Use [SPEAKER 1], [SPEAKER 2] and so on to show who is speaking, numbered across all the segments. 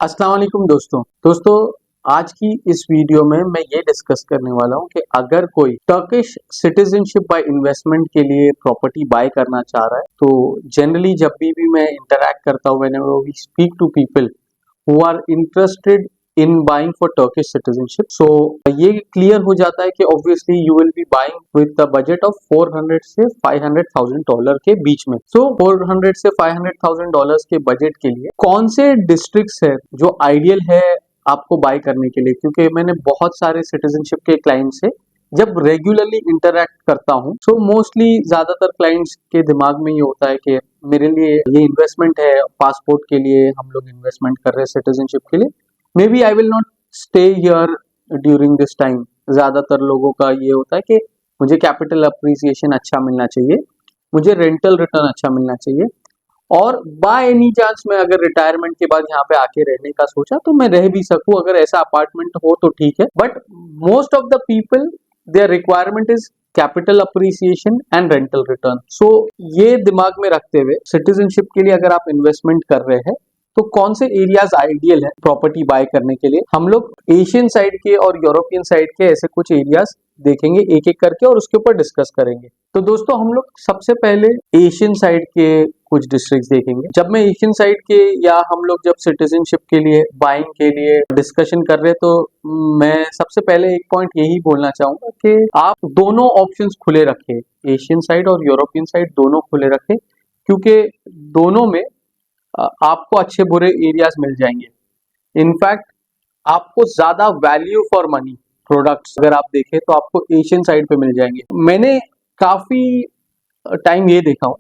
[SPEAKER 1] अस्सलाम वालेकुम दोस्तों आज की इस वीडियो में मैं ये डिस्कस करने वाला हूँ कि अगर कोई टर्किश सिटीजनशिप बाय इन्वेस्टमेंट के लिए प्रॉपर्टी बाय करना चाह रहा है तो जनरली जब भी मैं इंटरैक्ट करता हूँ whenever we speak to people who are interested in buying for Turkish citizenship, so ये क्लियर हो जाता है कि obviously you will be buying with the budget of 400 से $500,000 के बीच में। सो 400 से $500,000 के बजट के लिए कौन से डिस्ट्रिक्ट्स है जो आइडियल है आपको बाय करने के लिए, क्योंकि मैंने बहुत सारे सिटीजनशिप के क्लाइंट से जब रेगुलरली इंटरैक्ट करता हूँ सो मोस्टली ज्यादातर क्लाइंट्स के दिमाग में ये होता है कि मेरे लिए ये इन्वेस्टमेंट है, पासपोर्ट के लिए हम लोग इन्वेस्टमेंट कर रहे हैं सिटीजनशिप के लिए, may be I will not stay here during this time. ज्यादातर लोगों का ये होता है कि मुझे कैपिटल अप्रिसिएशन अच्छा मिलना चाहिए, मुझे रेंटल रिटर्न अच्छा मिलना चाहिए, और बाय एनी चांस मैं अगर रिटायरमेंट के बाद यहाँ पे आके रहने का सोचा तो मैं रह भी सकूं, अगर ऐसा अपार्टमेंट हो तो ठीक है। But most of the people their requirement is capital appreciation and rental return. So ये दिमाग में रखते हुए सिटीजनशिप के लिए अगर आप इन्वेस्टमेंट कर रहे हैं तो कौन से एरियाज आइडियल है प्रॉपर्टी बाय करने के लिए, हम लोग एशियन साइड के और यूरोपियन साइड के ऐसे कुछ एरियाज देखेंगे एक एक करके और उसके ऊपर डिस्कस करेंगे। तो दोस्तों हम लोग सबसे पहले एशियन साइड के कुछ डिस्ट्रिक्ट्स देखेंगे। जब मैं एशियन साइड के या हम लोग जब सिटीजनशिप के लिए बाइंग के लिए डिस्कशन कर रहे हैं तो मैं सबसे पहले एक पॉइंट यही बोलना चाहूंगा कि आप दोनों ऑप्शंस खुले रखें, एशियन साइड और यूरोपियन साइड दोनों खुले रखें, क्योंकि दोनों में आपको अच्छे बुरे एरियाज मिल जाएंगे। इनफैक्ट आपको ज्यादा वैल्यू फॉर मनी प्रोडक्ट्स अगर आप देखें तो आपको एशियन साइड पे मिल जाएंगे। मैंने काफी टाइम ये देखा हूं,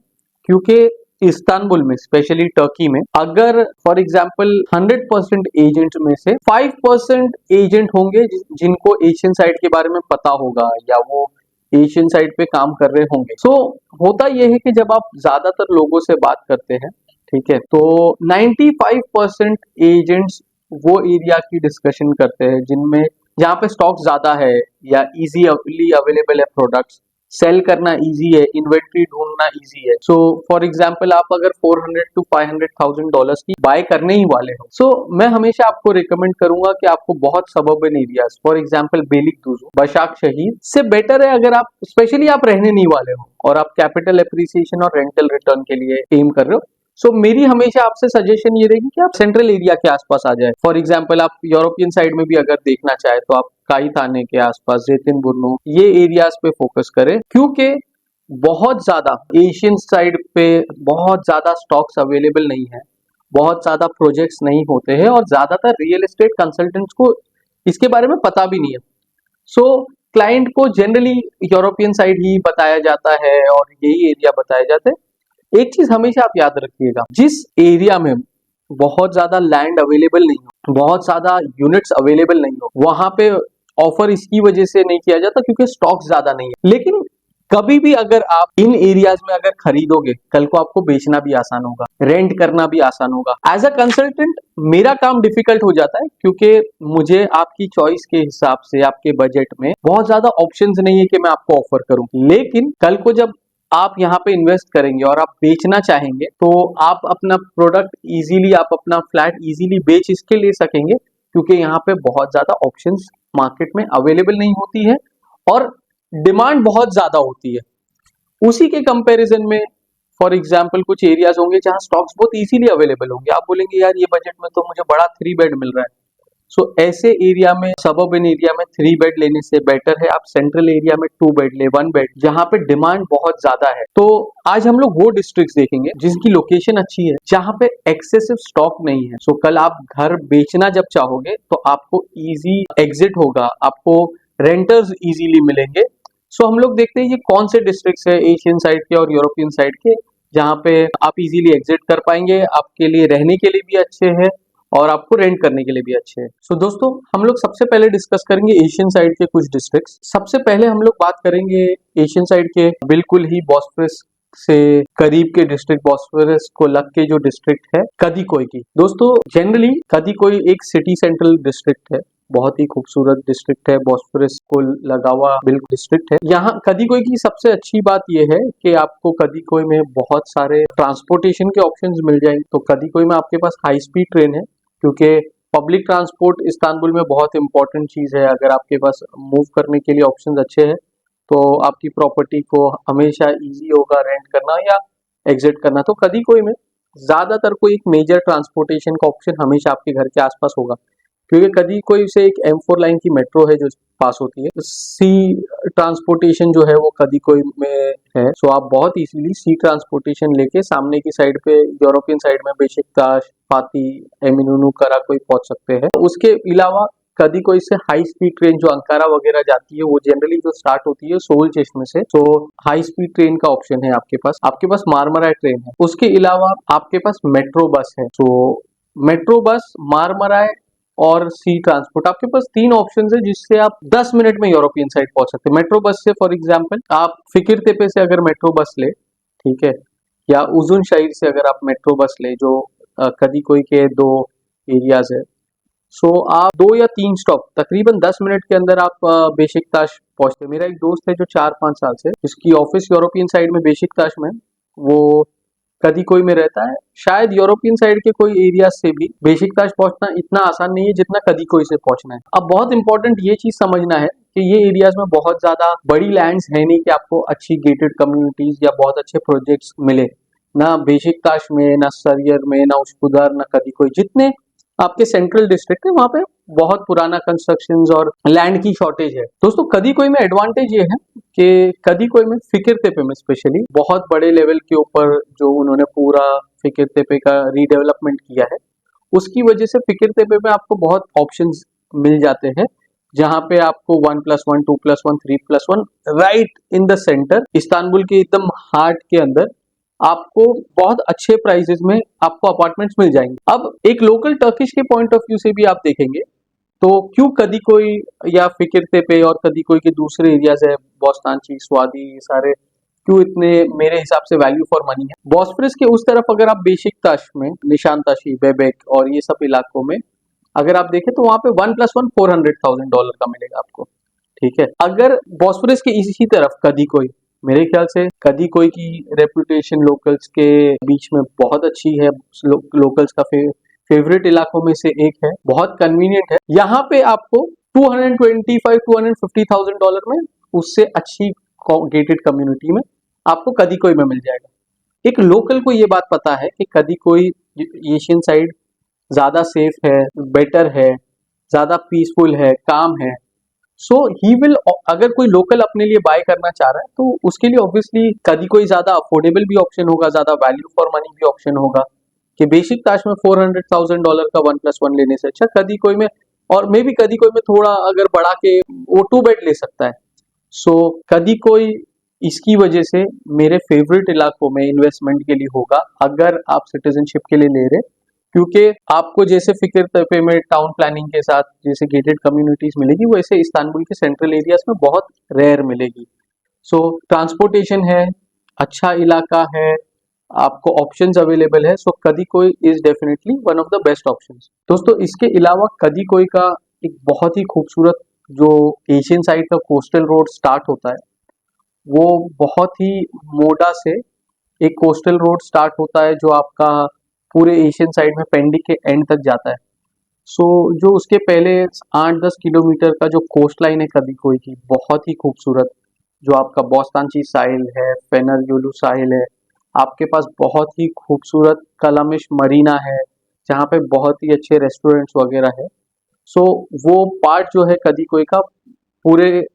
[SPEAKER 1] क्योंकि इस्तांबुल में स्पेशली टर्की में अगर फॉर एग्जांपल 100% एजेंट में से 5% एजेंट होंगे जिनको एशियन साइड के बारे में पता होगा या वो एशियन साइड पे काम कर रहे होंगे। सो होता यह है कि जब आप ज्यादातर लोगों से बात करते हैं, ठीक है, तो 95% एजेंट्स वो एरिया की डिस्कशन करते हैं जिनमें जहाँ पे स्टॉक ज्यादा है या इजीली अवेलेबल है, प्रोडक्ट्स सेल करना इजी है, इन्वेंट्री ढूंढना इजी है। सो फॉर एग्जांपल आप अगर 400 to $500,000 की बाय करने ही वाले हो, सो मैं हमेशा आपको रिकमेंड करूंगा कि आपको बहुत suburban areas for example Beylikduzu, Basaksehir से बेटर है अगर आप स्पेशली आप रहने नहीं वाले हो और आप कैपिटल एप्रिसिएशन और रेंटल रिटर्न के लिए एम कर रहे हो। सो मेरी हमेशा आपसे सजेशन ये रहेगी कि आप सेंट्रल एरिया के आसपास आ जाए। फॉर एग्जांपल आप यूरोपियन साइड में भी अगर देखना चाहे तो आप काई थाने के आसपास, ज़ेतिनबुर्नु, ये एरियाज पे फोकस करें, क्योंकि बहुत ज्यादा एशियन साइड पे बहुत ज्यादा स्टॉक्स अवेलेबल नहीं है, बहुत ज्यादा प्रोजेक्ट्स नहीं होते हैं और ज्यादातर रियल एस्टेट कंसल्टेंट्स को इसके बारे में पता भी नहीं है। सो क्लाइंट को जनरली यूरोपियन साइड ही बताया जाता है और यही एरिया बताया जाता है। एक चीज हमेशा आप याद रखिएगा, जिस एरिया में बहुत ज्यादा लैंड अवेलेबल नहीं हो, बहुत ज्यादा यूनिट्स अवेलेबल नहीं हो, वहां पे ऑफर इसकी वजह से नहीं किया जाता क्योंकि स्टॉक ज्यादा नहीं है। लेकिन कभी भी अगर आप इन एरियाज में अगर खरीदोगे, कल को आपको बेचना भी आसान होगा, रेंट करना भी आसान होगा। एज अ कंसल्टेंट मेरा काम डिफिकल्ट हो जाता है क्योंकि मुझे आपकी चॉइस के हिसाब से आपके बजट में बहुत ज्यादा ऑप्शंस नहीं है कि मैं आपको ऑफर करूं। लेकिन कल को जब आप यहाँ पे इन्वेस्ट करेंगे और आप बेचना चाहेंगे तो आप अपना प्रोडक्ट इजीली, आप अपना फ्लैट इजीली बेच इसके ले सकेंगे क्योंकि यहाँ पे बहुत ज्यादा ऑप्शंस मार्केट में अवेलेबल नहीं होती है और डिमांड बहुत ज्यादा होती है। उसी के कंपैरिजन में फॉर एग्जांपल कुछ एरियाज होंगे जहाँ स्टॉक्स बहुत इजीली अवेलेबल होंगे, आप बोलेंगे यार ये बजट में तो मुझे बड़ा 3 बेड मिल रहा है। सो ऐसे एरिया में, सबर्बन एरिया में 3 बेड लेने से बेटर है आप सेंट्रल एरिया में 2 बेड ले, 1 बेड, जहाँ पे डिमांड बहुत ज्यादा है। तो आज हम लोग वो डिस्ट्रिक्ट्स देखेंगे जिनकी लोकेशन अच्छी है, जहाँ पे एक्सेसिव स्टॉक नहीं है। सो कल आप घर बेचना जब चाहोगे तो आपको इजी एग्जिट होगा, आपको रेंटर्स इजीली मिलेंगे। सो हम लोग देखते हैं ये कौन से डिस्ट्रिक्ट्स है एशियन साइड के और यूरोपियन साइड के जहाँ पे आप इजीली एग्जिट कर पाएंगे, आपके लिए रहने के लिए भी अच्छे हैं और आपको रेंट करने के लिए भी अच्छे हैं। सो दोस्तों हम लोग सबसे पहले डिस्कस करेंगे एशियन साइड के कुछ डिस्ट्रिक्ट्स। सबसे पहले हम लोग बात करेंगे एशियन साइड के बिल्कुल ही बॉस्फोरस से करीब के डिस्ट्रिक्ट, बॉस्फोरस को लग के जो डिस्ट्रिक्ट है कदीकोई की। दोस्तों जनरली कदीकोई एक सिटी सेंट्रल डिस्ट्रिक्ट है, बहुत ही खूबसूरत डिस्ट्रिक्ट है, बॉस्फोरस को लगा हुआ बिल्कुल डिस्ट्रिक्ट है। यहाँ कदीकोई की सबसे अच्छी बात यह है कि आपको कदीकोई में बहुत सारे ट्रांसपोर्टेशन के ऑप्शंस मिल जाएंगे। तो कदीकोई में आपके पास हाई स्पीड ट्रेन है, क्योंकि पब्लिक ट्रांसपोर्ट इस्तांबुल में बहुत इंपॉर्टेंट चीज़ है। अगर आपके पास मूव करने के लिए ऑप्शंस अच्छे हैं तो आपकी प्रॉपर्टी को हमेशा इजी होगा रेंट करना या एग्जिट करना। तो कभी कोई में ज़्यादातर कोई एक मेजर ट्रांसपोर्टेशन का ऑप्शन हमेशा आपके घर के आसपास होगा, क्योंकि कभी कोई से एक M4 लाइन की मेट्रो है जो पास होती है। सी ट्रांसपोर्टेशन जो है वो कभी कोई में है, सो आप बहुत इजीली सी ट्रांसपोर्टेशन लेके सामने की साइड पे यूरोपियन साइड में बेशिकताश, फाती, एमिनूनू, कराकोई पहुंच सकते हैं। उसके अलावा कभी कोई से हाई स्पीड ट्रेन जो अंकारा वगैरह जाती है वो जनरली जो स्टार्ट होती है सोल चेशमे से, तो हाई स्पीड ट्रेन का ऑप्शन है आपके पास मारमराई ट्रेन है। उसके अलावा आपके पास मेट्रो बस है, तो मेट्रो बस, मारमराई और सी ट्रांसपोर्ट, आपके पास तीन ऑप्शन है जिससे आप 10 मिनट में यूरोपियन साइड पहुंच सकते हैं। मेट्रो बस से फॉर एग्जांपल आप फिकिर तेपे से अगर मेट्रो बस ले, ठीक है, या उजुन शहीर से अगर आप मेट्रो बस ले जो कदी कोई के दो एरियाज है, सो आप 2 या 3 स्टॉप तकरीबन 10 मिनट के अंदर आप बेशिकताश पहुंचते। मेरा एक दोस्त है जो 4-5 साल से, जिसकी ऑफिस यूरोपियन साइड में बेशिकताश में, वो कदी कोई में रहता है। शायद यूरोपियन साइड के कोई एरिया से भी बेशिकताश पहुंचना इतना आसान नहीं है जितना कदी कोई से पहुंचना है। अब बहुत इंपॉर्टेंट ये चीज समझना है कि ये एरियाज में बहुत ज्यादा बड़ी लैंड्स है नहीं कि आपको अच्छी गेटेड कम्युनिटीज या बहुत अच्छे प्रोजेक्ट्स मिले, ना बेशिकताश में, ना सरियर में, ना उशकुदार, ना कदी कोई। जितने आपके सेंट्रल डिस्ट्रिक्ट है वहां पे बहुत पुराना कंस्ट्रक्शंस और लैंड की शॉर्टेज है। दोस्तों कदी कोई में एडवांटेज ये है कि कदी कोई में फिकिर तेपे में स्पेशली बहुत बड़े लेवल के ऊपर जो उन्होंने पूरा फिकिर तेपे का रीडेवलपमेंट किया है, उसकी वजह से फिकिर तेपे में आपको बहुत ऑप्शंस मिल जाते हैं, जहां पे आपको 1+1, 2+1, 3+1 right in the centre Istanbul के एकदम हार्ट के अंदर आपको बहुत अच्छे प्राइसेस में आपको अपार्टमेंट्स मिल जाएंगे। अब एक लोकल टर्किश के पॉइंट ऑफ व्यू से भी आप देखेंगे तो क्यों कदी कोई या फिकिर तेपे और कदी कोई के दूसरे एरियाज है, बोस्तानची, स्वादी, ये सारे क्यों इतने मेरे हिसाब से वैल्यू फॉर मनी है। बॉस्फरस के उस तरफ अगर आप बेशिकताश में, निशानताशी, बेबेक और ये सब इलाकों में अगर आप देखें तो वहां पे 1+1 $400,000 का मिलेगा आपको, ठीक है। अगर बॉस्फरस के इसी तरफ कदी कोई, मेरे ख्याल से कदी कोई की रेपुटेशन लोकल्स के बीच में बहुत अच्छी है, लोकल्स का फेवरेट इलाकों में से एक है, बहुत कन्वीनियंट है। यहाँ पे आपको 225-250,000 में उससे अच्छी गेटेड कम्युनिटी में आपको कदी कोई में मिल जाएगा। एक लोकल को ये बात पता है कि कदी कोई एशियन साइड ज्यादा सेफ है, बेटर है, ज्यादा पीसफुल है, काम है। सो ही विल, अगर कोई लोकल अपने लिए बाय करना चाह रहा है तो उसके लिए ऑब्वियसली कदी कोई ज्यादा अफोर्डेबल भी ऑप्शन होगा, ज्यादा वैल्यू फॉर मनी भी ऑप्शन होगा कि बेशिकताश में $400,000 का 1+1 लेने से अच्छा कदी कोई में, और मे भी कदी कोई में थोड़ा अगर बढ़ा के वो 2 बेड ले सकता है। सो कदी कोई इसकी वजह से मेरे फेवरेट इलाकों में इन्वेस्टमेंट के लिए होगा अगर आप सिटीजनशिप के लिए ले रहे, क्योंकि आपको जैसे फिक्र तेपे में टाउन प्लानिंग के साथ जैसे गेटेड कम्युनिटीज मिलेगी वैसे इस्तांबुल के सेंट्रल एरियाज में बहुत रेयर मिलेगी। सो ट्रांसपोर्टेशन है, अच्छा इलाका है, आपको ऑप्शंस अवेलेबल है, सो कदी कोई is definitely one of the best options. दोस्तों इसके अलावा कदी कोई का एक बहुत ही खूबसूरत जो एशियन साइड का कोस्टल रोड स्टार्ट होता है, वो बहुत ही मोडा से एक कोस्टल रोड स्टार्ट होता है जो आपका पूरे एशियन साइड में पेंडिक के एंड तक जाता है। सो जो उसके पहले 8-10 किलोमीटर का जो कोस्ट लाइन है कदी कोई की, बहुत ही खूबसूरत, जो आपका बोस्तानची साहिल है, फेनर योलू साहिल है, आपके पास बहुत ही खूबसूरत कलामिश मरीना है जहाँ पे बहुत ही अच्छे रेस्टोरेंट्स वगैरह है। सो वो पार्ट जो है कदी कोई का पूरे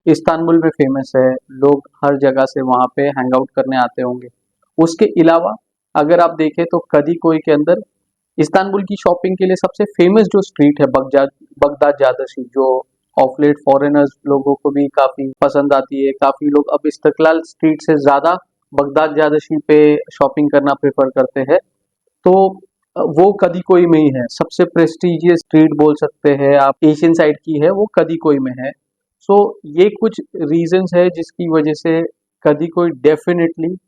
[SPEAKER 1] इस्तांबुल में फेमस है, लोग हर जगह से वहाँ पे हैंग आउट करने आते होंगे। उसके अलावा अगर आप देखें तो कदी कोई के अंदर इस्तांबुल की शॉपिंग के लिए सबसे फेमस जो स्ट्रीट है बगदाद जादशी, जो ऑफ लेट फॉरेनर्स लोगों को भी काफी पसंद आती है। काफी लोग अब इस्तकलाल स्ट्रीट से ज्यादा बगदाद जादशी पे शॉपिंग करना प्रेफर करते हैं, तो वो कदी कोई में ही है। सबसे प्रेस्टिजियस स्ट्रीट बोल सकते हैं आप एशियन साइड की है, वो कदी कोई में है। सो ये कुछ रीजंस है जिसकी वजह से कदी कोई डेफिनेटली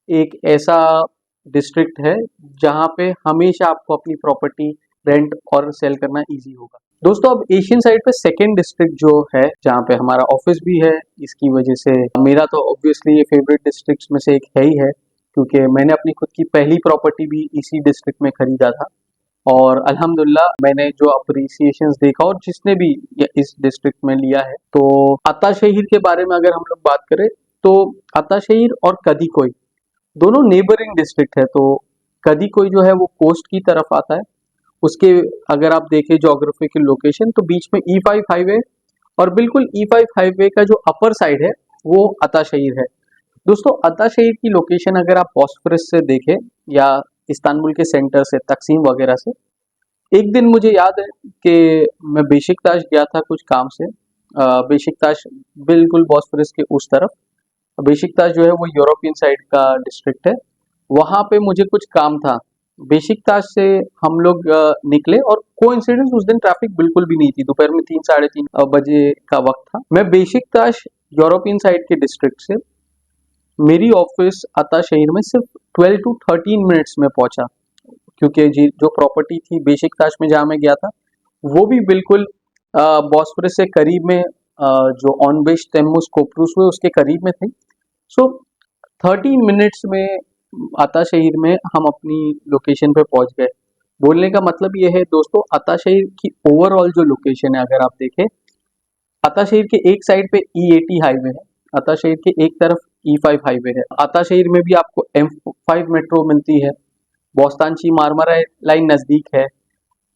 [SPEAKER 1] एक ऐसा डिस्ट्रिक्ट है जहां पे हमेशा आपको अपनी प्रॉपर्टी रेंट और सेल करना इजी होगा। दोस्तों अब एशियन साइड पे सेकंड डिस्ट्रिक्ट जो है जहाँ पे हमारा ऑफिस भी है, इसकी वजह से मेरा तो ऑब्वियसली ये फेवरेट डिस्ट्रिक्ट्स में से एक है ही है, क्योंकि मैंने अपनी खुद की पहली प्रॉपर्टी भी इसी डिस्ट्रिक्ट में खरीदा था। और अल्हम्दुलिल्लाह मैंने जो अप्रिसिएशंस देखा और जिसने भी इस डिस्ट्रिक्ट में लिया है, तो अता शहीर के बारे में अगर हम लोग बात करें तो अता शहीर और कदीकोई दोनों नेबरिंग डिस्ट्रिक्ट है। तो कदीकोई जो है वो कोस्ट की तरफ आता है। उसके अगर आप देखें ज्योग्राफिकल लोकेशन तो बीच में E5 हाईवे और बिल्कुल E5 हाईवे का जो अपर साइड है वो अता शहीर है। दोस्तों अता शहीर की लोकेशन अगर आप बॉस्फोरस से देखें या इस्तांबुल के सेंटर से तकसीम वगैरह से, एक दिन मुझे याद है कि मैं बेशिकताश गया था कुछ काम से। बेशिकताश बिल्कुल बॉस्फोरस के उस तरफ, बेशिकताश जो है वो यूरोपियन साइड का डिस्ट्रिक्ट है। वहां पे मुझे कुछ काम था। बेशिकताश से हम लोग निकले और कोइंसिडेंस उस दिन ट्रैफिक बिल्कुल भी नहीं थी। दोपहर में 3 साढ़े 3 बजे का वक्त था। मैं बेशिकताश यूरोपियन साइड के डिस्ट्रिक्ट से मेरी ऑफिस अता शहीर में सिर्फ 12 टू 13 मिनट्स में पहुंचा, क्योंकि जी जो प्रॉपर्टी थी बेशिकताश में जहाँ मैं गया था वो भी बिल्कुल बॉस्फोरस से करीब में, जो ऑनबेश तेमुस कोपरूस हुए उसके करीब में थी। सो 13 मिनट्स में अता शहीर में हम अपनी लोकेशन पे पहुंच गए। बोलने का मतलब ये है दोस्तों, अता शहीर की ओवरऑल जो लोकेशन है अगर आप देखें, अता शहीर के एक साइड पे E80 हाईवे है, अता शहीर के एक तरफ E5 हाईवे है। अता शहीर में भी आपको M5 मेट्रो मिलती है। बोस्तानची मारमारा लाइन नजदीक है।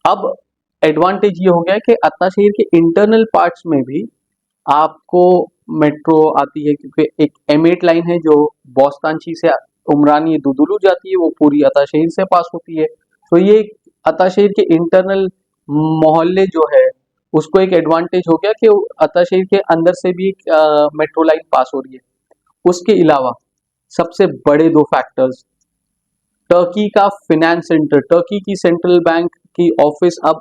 [SPEAKER 1] अब एडवांटेज ये हो गया कि अता शहीर के इंटरनल पार्ट्स में भी आपको मेट्रो आती है, क्योंकि एक M8 लाइन है जो बोस्तानची से उमरानी दुदुलू जाती है, वो पूरी अता शहीर से पास होती है। तो ये अता शहीर के इंटरनल मोहल्ले जो है उसको एक एडवांटेज हो गया कि अता शहीर के अंदर से भी एक मेट्रो लाइन पास हो रही है। उसके अलावा सबसे बड़े दो फैक्टर्स, टर्की का फिनेंस सेंटर, टर्की की सेंट्रल बैंक की ऑफिस अब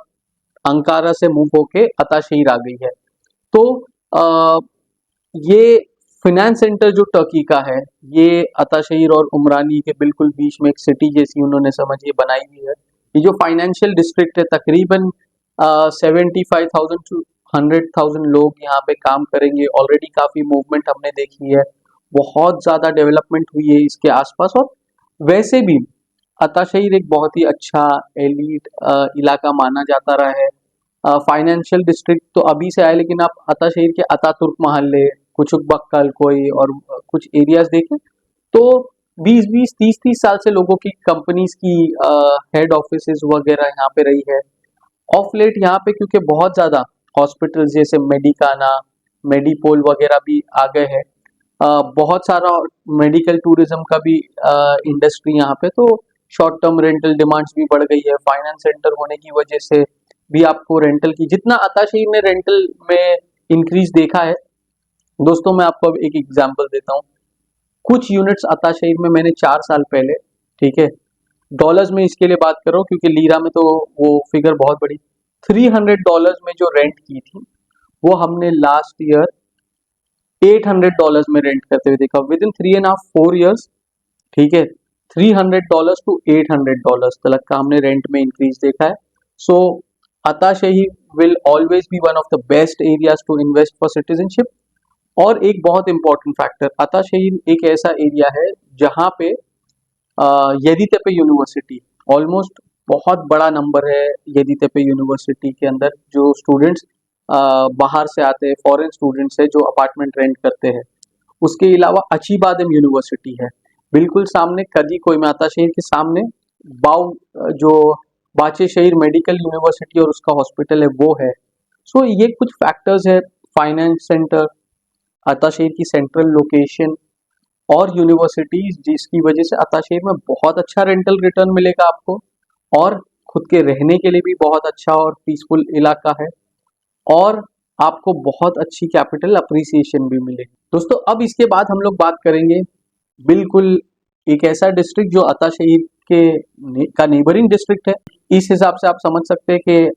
[SPEAKER 1] अंकारा से मूव होके अता शहीर आ गई है। तो आ, ये फिनेंस सेंटर जो टर्की का है, ये अता शहीर और उमरानी के बिल्कुल बीच में एक सिटी जैसी उन्होंने समझिए बनाई हुई है। ये जो फाइनेंशियल डिस्ट्रिक्ट है, तकरीबन 75,000 टू 100,000 लोग यहाँ पे काम करेंगे। ऑलरेडी काफी मूवमेंट हमने देखी है, बहुत ज्यादा डेवलपमेंट हुई है इसके आसपास। और वैसे भी अता शहीर एक बहुत ही अच्छा एलिट इलाका माना जाता रहा है। फाइनेंशियल डिस्ट्रिक्ट तो अभी से आए, लेकिन आप अता शहीर के अतातुर्क महल्ले, कुचुक बक्कल कोई और कुछ एरियाज देखें तो 20-20, 30-30 साल से लोगों की कंपनीज की हेड ऑफिसेज वगैरह यहाँ पे रही है। ऑफ लेट यहाँ पे क्योंकि बहुत ज्यादा हॉस्पिटल जैसे मेडिकाना, मेडिपोल वगैरह भी आ गए हैं, बहुत सारा मेडिकल टूरिज्म का भी इंडस्ट्री यहाँ पे, तो शॉर्ट टर्म रेंटल डिमांड्स भी बढ़ गई है। फाइनेंस सेंटर होने की वजह से भी आपको रेंटल की, जितना अता शहीर ने रेंटल में इंक्रीज देखा है दोस्तों, मैं आपको अब एक एग्जांपल देता हूँ। कुछ यूनिट्स अता शहीर में मैंने 4 साल पहले, ठीक है, डॉलर्स में इसके लिए बात कर रहा हूँ क्योंकि लीरा में तो वो फिगर बहुत बड़ी, $300 में जो रेंट की थी वो हमने लास्ट ईयर $800 में रेंट करते हुए देखा। विद इन 3.5-4 years, ठीक है, $300 टू $800 तक का हमने रेंट में इंक्रीज देखा है। So Atasehir will always be one of the best areas to invest for citizenship. और एक बहुत इंपॉर्टेंट फैक्टर, अता शहीर एक ऐसा एरिया है जहाँ पे येदितेपे यूनिवर्सिटी, ऑलमोस्ट बहुत बड़ा नंबर है येदितेपे यूनिवर्सिटी के अंदर जो स्टूडेंट्स बाहर से आते हैं, फॉरेन स्टूडेंट्स है जो अपार्टमेंट रेंट करते हैं। उसके अलावा अचीबादम यूनिवर्सिटी है बिल्कुल सामने, कदीकोई में अता शहीर के सामने। बाउ जो बाचे शहीर मेडिकल यूनिवर्सिटी और उसका हॉस्पिटल है वो है। सो ये कुछ फैक्टर्स है, फाइनेंस सेंटर, अता शहीर की सेंट्रल लोकेशन और यूनिवर्सिटीज, जिसकी वजह से अता शहीर में बहुत अच्छा रेंटल रिटर्न मिलेगा आपको, और खुद के रहने के लिए भी बहुत अच्छा और पीसफुल इलाका है, और आपको बहुत अच्छी कैपिटल अप्रिसिएशन भी मिलेगी। दोस्तों अब इसके बाद हम लोग बात करेंगे बिल्कुल एक ऐसा डिस्ट्रिक्ट जो अता शहीर का नेबरिंग डिस्ट्रिक्ट है। इस हिसाब से आप समझ सकते हैं कि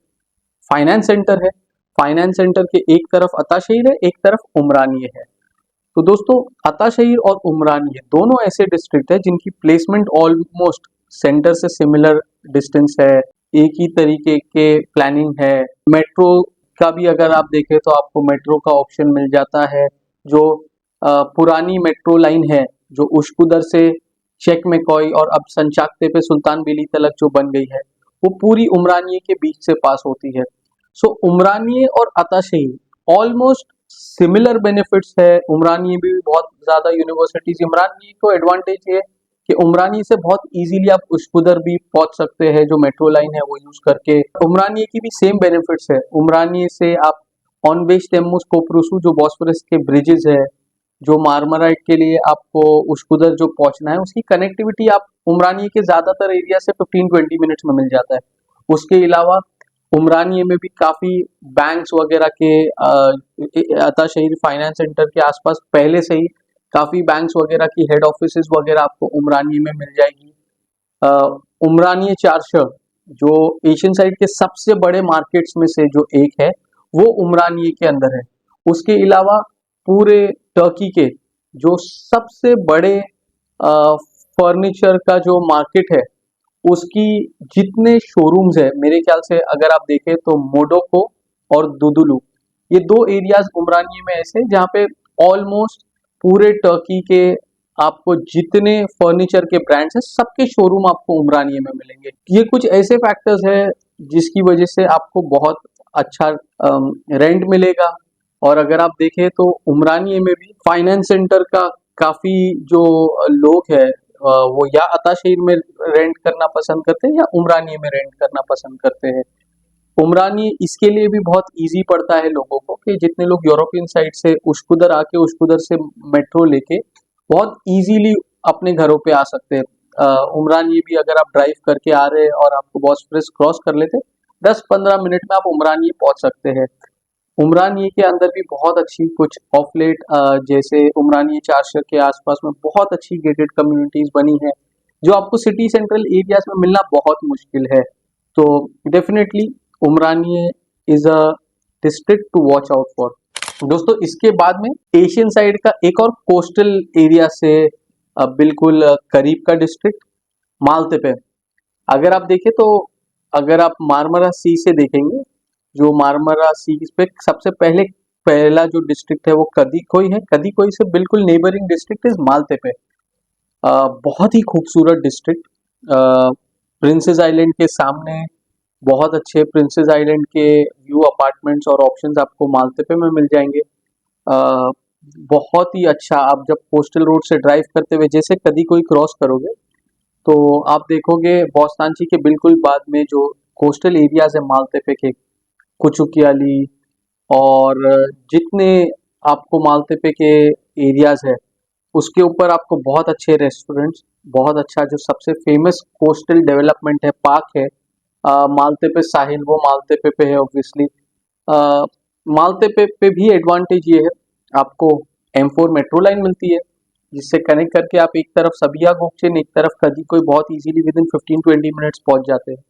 [SPEAKER 1] फाइनेंस सेंटर है, फाइनेंस सेंटर के एक तरफ अता शहीर है, एक तरफ उमरानिये है। तो दोस्तों अता शहीर और उमरानिये दोनों ऐसे डिस्ट्रिक्ट है जिनकी प्लेसमेंट ऑलमोस्ट सेंटर से सिमिलर डिस्टेंस है, एक ही तरीके के प्लानिंग है। मेट्रो का भी अगर आप देखें तो आपको मेट्रो का ऑप्शन मिल जाता है। जो पुरानी मेट्रो लाइन है जो उश्कुदर से चेक मैकॉय और अब संचाकते पे सुल्तान बेली तलक जो बन गई है, वो पूरी उमरानिये के बीच से पास होती है। सो उमरानिये और अताशहिर ऑलमोस्ट सिमिलर बेनिफिट्स है। उमरानिये भी बहुत ज़्यादा यूनिवर्सिटीज, उमरानिये को एडवांटेज ये है कि उमरानिये से बहुत इजीली आप उश्कुदर भी पहुंच सकते हैं, जो मेट्रो लाइन है वो यूज करके। उमरानिये की भी सेम बेनिफिट्स है। उमरानिये से आप ऑनवेश टेम्मुस कोपरूसू जो बॉस्फोरस के ब्रिजेस है, जो मारमराइट के लिए आपको उश्कुदर जो पहुंचना है, उसकी कनेक्टिविटी आप उमरानिये के ज्यादातर एरिया से 15-20 मिनट्स में मिल जाता है। उसके अलावा उमरानिये में भी काफी बैंक्स वगैरह के अता शहीर फाइनेंस सेंटर के आसपास पहले से ही काफी बैंक्स वगैरह की हेड ऑफिसेज वगैरह आपको उमरानिये में मिल जाएगी। उमरानिये चारशह जो एशियन साइड के सबसे बड़े मार्केट्स में से जो एक है, वो उमरानिये के अंदर है। उसके अलावा पूरे टर्की के जो सबसे बड़े फर्नीचर का जो मार्केट है, उसकी जितने शोरूम्स है, मेरे ख्याल से अगर आप देखें तो मोडोको और दुदुलू, ये दो एरियाज उमरानिये में ऐसे जहाँ पे ऑलमोस्ट पूरे टर्की के आपको जितने फर्नीचर के ब्रांड्स हैं, सबके शोरूम आपको उमरानिये में मिलेंगे। ये कुछ ऐसे फैक्टर्स है जिसकी वजह से आपको बहुत अच्छा रेंट मिलेगा। और अगर आप देखें तो उमरानिये में भी फाइनेंस सेंटर का काफी जो लोग है वो या अता शहीर में रेंट करना पसंद करते हैं या उमरानिये में रेंट करना पसंद करते हैं। उमरानिये इसके लिए भी बहुत इजी पड़ता है लोगों को कि जितने लोग यूरोपियन साइड से उश्कुदर आके उश्कुदर से मेट्रो लेके बहुत इजीली अपने घरों पे आ सकते हैं। उमरानिये भी अगर आप ड्राइव करके आ रहे हैं और आपको बॉस्फोरस क्रॉस कर लेते, 10-15 मिनट में आप उमरानिये पहुंच सकते हैं। उमरानिये के अंदर भी बहुत अच्छी कुछ ऑफ लेट जैसे उमरानिये चारशह के आसपास में बहुत अच्छी गेटेड कम्युनिटीज बनी है, जो आपको सिटी सेंट्रल एरियाज में मिलना बहुत मुश्किल है। तो definitely Umraniye is a district to watch out for. दोस्तों, इसके बाद में एशियन साइड का एक और कोस्टल एरिया से बिल्कुल करीब का डिस्ट्रिक्ट मालतेपे। अगर आप देखें तो अगर आप मारमरा सी से देखेंगे, जो मारमरा सी पे सबसे पहला जो डिस्ट्रिक्ट है वो कदीकोई है। कदीकोई से बिल्कुल नेबरिंग डिस्ट्रिक्ट इज मालतेपे। बहुत ही खूबसूरत डिस्ट्रिक्ट, प्रिंसेस आइलैंड के सामने बहुत अच्छे प्रिंसेस आइलैंड के व्यू अपार्टमेंट्स और ऑप्शंस आपको मालतेपे में मिल जाएंगे। बहुत ही अच्छा, आप जब कोस्टल रोड से ड्राइव करते हुए जैसे कदीकोई क्रॉस करोगे तो आप देखोगे बोस्तांची के बिल्कुल बाद में जो कोस्टल एरियाज है मालतेपे के, कुचुकियाली और जितने आपको मालतेपे के एरियाज है, उसके ऊपर आपको बहुत अच्छे रेस्टोरेंट्स, बहुत अच्छा जो सबसे फेमस कोस्टल डेवलपमेंट है, पार्क है मालतेपे साहिल, वो मालतेपे पे है ऑब्वियसली। मालतेपे पे भी एडवांटेज ये है, आपको M4 मेट्रो लाइन मिलती है, जिससे कनेक्ट करके आप एक तरफ सबिया गोकचेन, एक तरफ कदीकोई बहुत इजीली विद इन 15-20 मिनट्स पहुंच जाते हैं।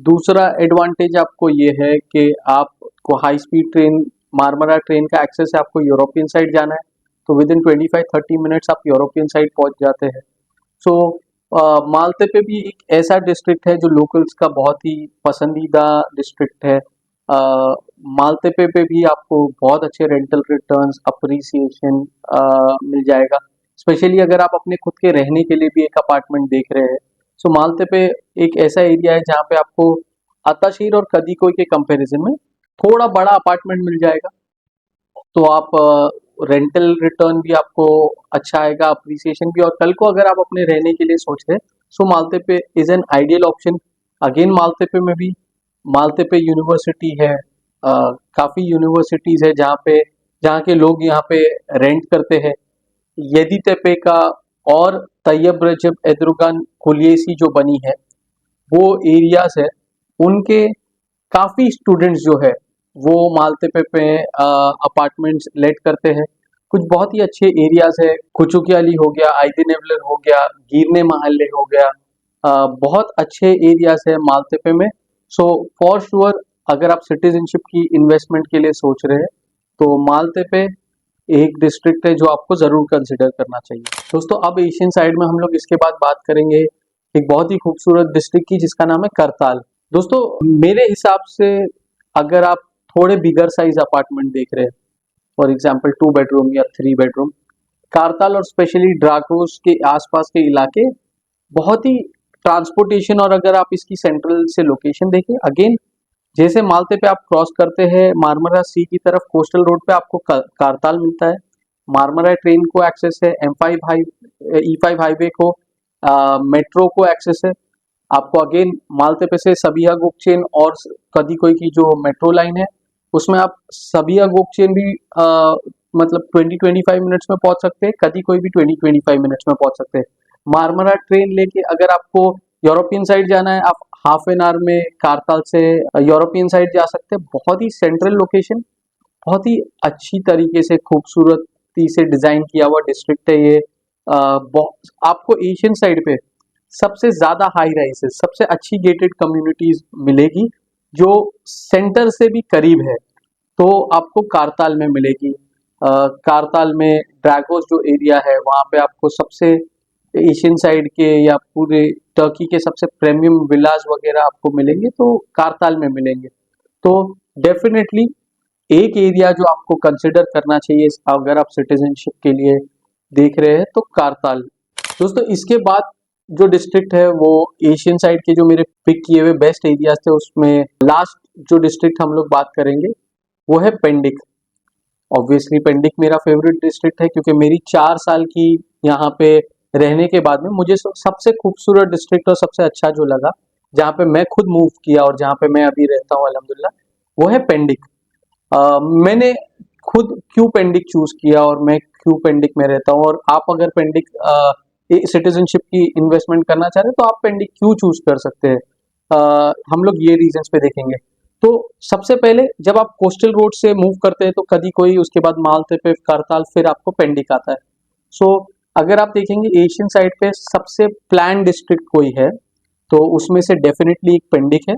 [SPEAKER 1] दूसरा एडवांटेज आपको ये है कि आपको हाई स्पीड ट्रेन, मारमरा ट्रेन का एक्सेस है, आपको यूरोपियन साइड जाना है तो विद इन 25-30 मिनट्स आप यूरोपियन साइड पहुंच जाते हैं। सो मालतेपे भी एक ऐसा डिस्ट्रिक्ट है जो लोकल्स का बहुत ही पसंदीदा डिस्ट्रिक्ट है। मालतेपे पे भी आपको बहुत अच्छे रेंटल रिटर्न्स, अप्रिसिएशन मिल जाएगा, स्पेशली अगर आप अपने खुद के रहने के लिए भी एक अपार्टमेंट देख रहे हैं। सो मालतेपे एक ऐसा एरिया है जहाँ पे आपको अताशीर और कदीकोई के कंपैरिजन में थोड़ा बड़ा अपार्टमेंट मिल जाएगा, तो आप रेंटल रिटर्न भी आपको अच्छा आएगा, अप्रिसिएशन भी। और कल को अगर आप अपने रहने के लिए सोच रहे हैं, so Maltepe is an ideal option. Again Maltepe में भी मालतेपे यूनिवर्सिटी है, काफ़ी यूनिवर्सिटीज़ है जहाँ के लोग यहाँ पे रेंट करते हैं। येदितेपे का और तैयब रजब एर्दोगान कुलियेसी जो बनी है, वो एरियाज है, उनके काफ़ी स्टूडेंट्स जो है वो मालतेपे पे अपार्टमेंट्स लेट करते हैं। कुछ बहुत ही अच्छे एरियाज है, कुचुकियाली हो गया, आइदिनेवलर हो गया, गिरने महल्ले हो गया, बहुत अच्छे एरियाज है मालतेपे में। सो फॉर श्योर अगर आप सिटीजनशिप की इन्वेस्टमेंट के लिए सोच रहे हैं तो मालतेपे एक डिस्ट्रिक्ट है जो आपको जरूर कंसिडर करना चाहिए। दोस्तों, अब एशियन साइड में हम लोग इसके बाद बात करेंगे एक बहुत ही खूबसूरत डिस्ट्रिक्ट की, जिसका नाम है करताल। दोस्तों, मेरे हिसाब से अगर आप थोड़े बिगर साइज अपार्टमेंट देख रहे हैं, फॉर एग्जांपल 2 बेडरूम या 3 बेडरूम, कारताल और स्पेशली ड्राकोस के आसपास के इलाके बहुत ही ट्रांसपोर्टेशन और अगर आप इसकी सेंट्रल से लोकेशन देखें, अगेन जैसे मालते पे आप क्रॉस करते हैं मारमरा सी की तरफ, कोस्टल रोड पे आपको कारताल मिलता है, मारमरा ट्रेन को एक्सेस है, E5 हाईवे को, मेट्रो को एक्सेस है आपको। अगेन मालते पे से सबिया गोकचेन और कदी कोई की जो मेट्रो लाइन है उसमें आप सबिया गोकचेन भी मतलब 20-25 मिनट्स में पहुंच सकते हैं, कदी कोई भी 20-25 मिनट्स में पहुंच सकते हैं। मारमरा ट्रेन लेके अगर आपको यूरोपियन साइड जाना है, आप हाफ एन आवर में कारताल से यूरोपियन साइड जा सकते हैं। बहुत ही सेंट्रल लोकेशन, बहुत ही अच्छी तरीके से खूबसूरती से डिजाइन किया हुआ डिस्ट्रिक्ट है ये। आपको एशियन साइड पे सबसे ज्यादा हाई राइसेस, सबसे अच्छी गेटेड कम्युनिटीज मिलेगी जो सेंटर से भी करीब है, तो आपको कारताल में मिलेगी। कारताल में ड्रैगोस जो एरिया है वहाँ पे आपको सबसे एशियन साइड के या पूरे टर्की के सबसे प्रीमियम विलाज वगैरह आपको मिलेंगे, तो कारताल में मिलेंगे। तो डेफिनेटली एक एरिया जो आपको कंसिडर करना चाहिए अगर आप सिटीजनशिप के लिए देख रहे हैं तो कारताल। दोस्तों इसके बाद जो डिस्ट्रिक्ट है वो एशियन साइड के जो मेरे पिक किए हुए बेस्ट एरियाज थे उसमें लास्ट जो डिस्ट्रिक्ट हम लोग बात करेंगे वो है पेंडिक। ऑब्वियसली पेंडिक मेरा फेवरेट डिस्ट्रिक्ट है क्योंकि मेरी 4 साल की यहाँ पे रहने के बाद में मुझे सबसे खूबसूरत डिस्ट्रिक्ट और सबसे अच्छा जो लगा, जहाँ पे मैं खुद मूव किया और जहाँ पे मैं अभी रहता हूँ अल्हम्दुलिल्लाह, वो है पेंडिक। मैंने खुद क्यों पेंडिक चूज किया और मैं क्यों पेंडिक में रहता हूँ, और आप अगर पेंडिक सिटीजनशिप की इन्वेस्टमेंट करना चाह रहे हैं तो आप पेंडिक क्यों चूज कर सकते हैं, हम लोग ये रीजंस पे देखेंगे। तो सबसे पहले जब आप कोस्टल रोड से मूव करते हैं तो कदी कोई, उसके बाद मालते पे करताल, फिर आपको पेंडिक आता है। सो अगर आप देखेंगे एशियन साइड पे सबसे प्लान डिस्ट्रिक्ट कोई है तो उसमें से डेफिनेटली एक पेंडिक है।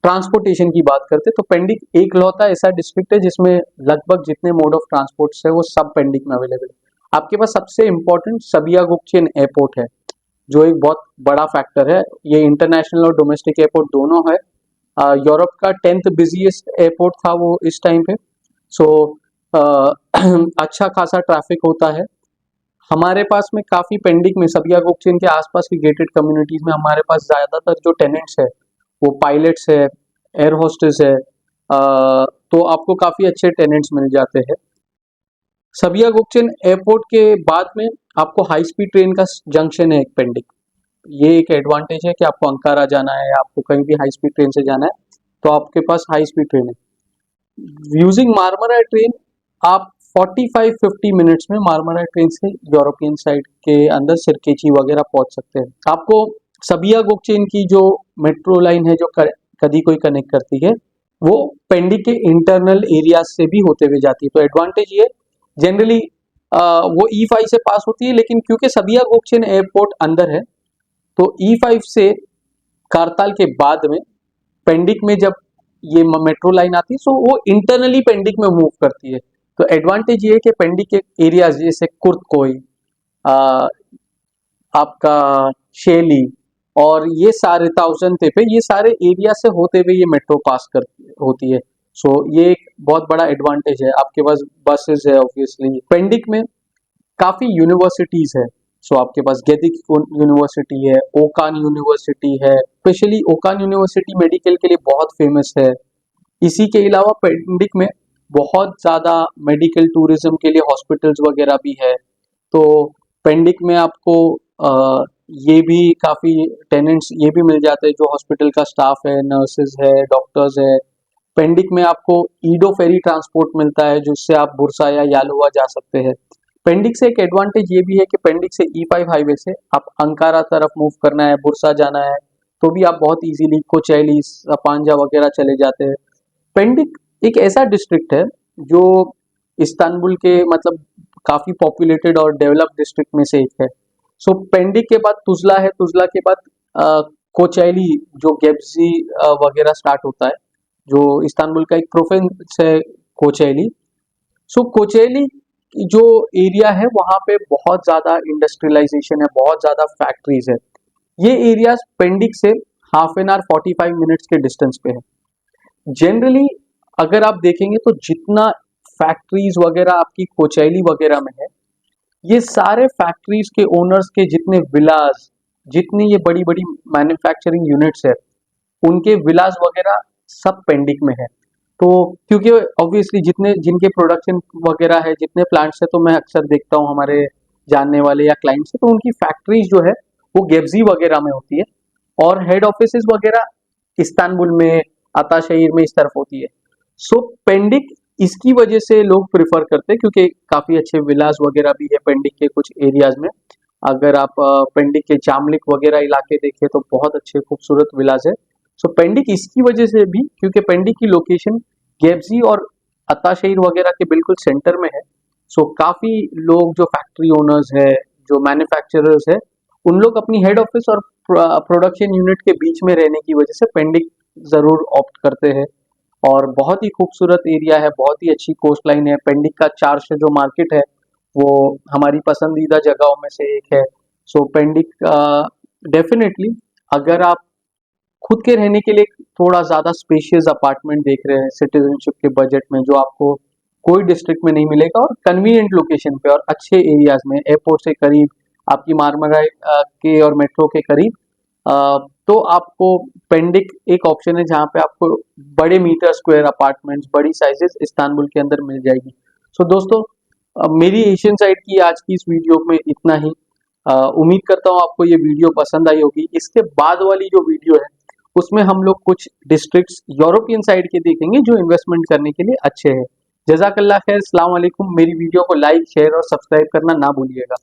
[SPEAKER 1] ट्रांसपोर्टेशन की बात करते तो पेंडिक एक लौता ऐसा डिस्ट्रिक्ट है जिसमें लगभग जितने मोड ऑफ ट्रांसपोर्ट है वो सब पेंडिक में अवेलेबल है। आपके पास सबसे इंपॉर्टेंट सबिया गोकचेन एयरपोर्ट है जो एक बहुत बड़ा फैक्टर है। ये इंटरनेशनल और डोमेस्टिक एयरपोर्ट दोनों है। यूरोप का 10th बिजिएस्ट एयरपोर्ट था वो इस टाइम पे। सो अच्छा खासा ट्रैफिक होता है। हमारे पास में काफी पेंडिक में सबिया गोकचेन के आसपास की गेटेड कम्युनिटीज में हमारे पास ज्यादातर जो टेनेंट्स है वो पायलट्स है, एयर होस्टेस है, तो आपको काफी अच्छे टेनेंट्स मिल जाते हैं। सबिया गोकचेन एयरपोर्ट के बाद में आपको हाई स्पीड ट्रेन का जंक्शन है एक पेंडिक। ये एक एडवांटेज है कि आपको अंकारा जाना है, आपको कहीं भी हाई स्पीड ट्रेन से जाना है तो आपके पास हाई स्पीड ट्रेन है। यूजिंग मारमरा ट्रेन आप 45-50 मिनट्स में मारमरा ट्रेन से यूरोपियन साइड के अंदर सिरकेची वगैरह पहुंच सकते हैं। आपको सबिया गोकचेन की जो मेट्रो लाइन है जो कदी कोई कनेक्ट करती है वो पेंडिक के इंटरनल एरिया से भी होते हुए जाती है। तो एडवांटेज ये जनरली वो E5 से पास होती है, लेकिन क्योंकि सबिया गोकचेन एयरपोर्ट अंदर है तो E5 से कारताल के बाद में पेंडिक में जब ये मेट्रो लाइन आती है सो वो इंटरनली पेंडिक में मूव करती है। तो एडवांटेज ये है कि पेंडिक के एरियाज जैसे कुर्तकोई, आपका शेली और ये सारे थाउजेंड पे ये सारे एरिया से होते हुए ये मेट्रो पास कर होती है। सो ये एक बहुत बड़ा एडवांटेज है। आपके पास बसेस है, ऑब्वियसली पेंडिक में काफी यूनिवर्सिटीज है। सो आपके पास गेदिक यूनिवर्सिटी है, ओकान यूनिवर्सिटी है, स्पेशली ओकान यूनिवर्सिटी मेडिकल के लिए बहुत फेमस है। इसी के अलावा पेंडिक में बहुत ज़्यादा मेडिकल टूरिज्म के लिए हॉस्पिटल्स वगैरह भी है। तो पेंडिक में आपको ये भी काफ़ी टेनेंट्स ये भी मिल जाते हैं जो हॉस्पिटल का स्टाफ है, नर्सेज है, डॉक्टर्स है। पेंडिक में आपको ईडो फेरी ट्रांसपोर्ट मिलता है जिससे आप बुरसा या यालुवा जा सकते हैं। पेंडिक से एक एडवांटेज ये भी है कि पेंडिक से E5 हाईवे से आप अंकारा तरफ मूव करना है, बुरसा जाना है तो भी आप बहुत इजीली कोचैली, पांजा वगैरह चले जाते हैं। पेंडिक एक ऐसा डिस्ट्रिक्ट है जो इस्तांबुल के मतलब काफी पॉपुलेटेड और डेवलप्ड डिस्ट्रिक्ट में से एक है। सो पेंडिक के बाद तुजला है, तुजला के बाद कोचैली जो गेब्जी वगैरह स्टार्ट होता है, जो इस्तांबुल का एक प्रोविंस है कोचैली। सो कोचैली जो एरिया है वहाँ पे बहुत ज्यादा इंडस्ट्रियलाइजेशन है, बहुत ज्यादा फैक्ट्रीज है। ये एरिया पेंडिक से हाफ एन आवर 45 मिनट्स के डिस्टेंस पे है। जनरली अगर आप देखेंगे तो जितना फैक्ट्रीज वगैरह आपकी कोचैली वगैरह में है, ये सारे फैक्ट्रीज के ओनर्स के जितने विलास जितनी ये बड़ी बड़ी मैन्युफैक्चरिंग यूनिट्स है उनके विलास वगैरह सब पेंडिंग में है। तो क्योंकि ऑब्वियसली जितने जिनके प्रोडक्शन वगैरह है, जितने प्लांट्स है, तो मैं अक्सर देखता हूँ हमारे जानने वाले या क्लाइंट्स है, तो उनकी फैक्ट्रीज जो है वो गेब्जी वगैरह में होती है और हेड ऑफिस वगैरह इस्तांबुल में, अताशहिर में, इस तरफ होती है। सो पेंडिक इसकी वजह से लोग प्रिफर करते हैं क्योंकि काफी अच्छे विलास वगैरह भी है पेंडिक के कुछ एरियाज में। अगर आप पेंडिक के जामलिक वगैरह इलाके देखें तो बहुत अच्छे खूबसूरत विलास है। सो पेंडिक इसकी वजह से भी क्योंकि पेंडिक की लोकेशन गेब्जी और अताशहिर वगैरह के बिल्कुल सेंटर में है। सो काफी लोग जो फैक्ट्री ओनर्स है, जो मैन्युफैक्चरर्स है, उन लोग अपनी हेड ऑफिस और प्रोडक्शन यूनिट के बीच में रहने की वजह से पेंडिक जरूर ऑप्ट करते हैं। और बहुत ही खूबसूरत एरिया है, बहुत ही अच्छी कोस्ट लाइन है। पेंडिक का चार्श जो मार्केट है वो हमारी पसंदीदा जगहों में से एक है। सो पेंडिक डेफिनेटली अगर आप खुद के रहने के लिए थोड़ा ज़्यादा स्पेशियस अपार्टमेंट देख रहे हैं सिटीजनशिप के बजट में, जो आपको कोई डिस्ट्रिक्ट में नहीं मिलेगा और कन्वीनियंट लोकेशन पे और अच्छे एरियाज में, एयरपोर्ट से करीब, आपकी मारमराई के और मेट्रो के करीब, तो आपको पेंडिक एक ऑप्शन है जहाँ पे आपको बड़े मीटर स्क्वायर अपार्टमेंट्स, बड़ी साइजेस इस्तांबुल के अंदर मिल जाएगी। सो दोस्तों, मेरी एशियन साइड की आज की इस वीडियो में इतना ही। उम्मीद करता हूँ आपको ये वीडियो पसंद आई होगी। इसके बाद वाली जो वीडियो है उसमें हम लोग कुछ डिस्ट्रिक्ट्स यूरोपियन साइड के देखेंगे जो इन्वेस्टमेंट करने के लिए अच्छे हैं। जज़ाकल्लाह खैर, अस्सलाम वालेकुम। मेरी वीडियो को लाइक, शेयर और सब्सक्राइब करना ना भूलिएगा।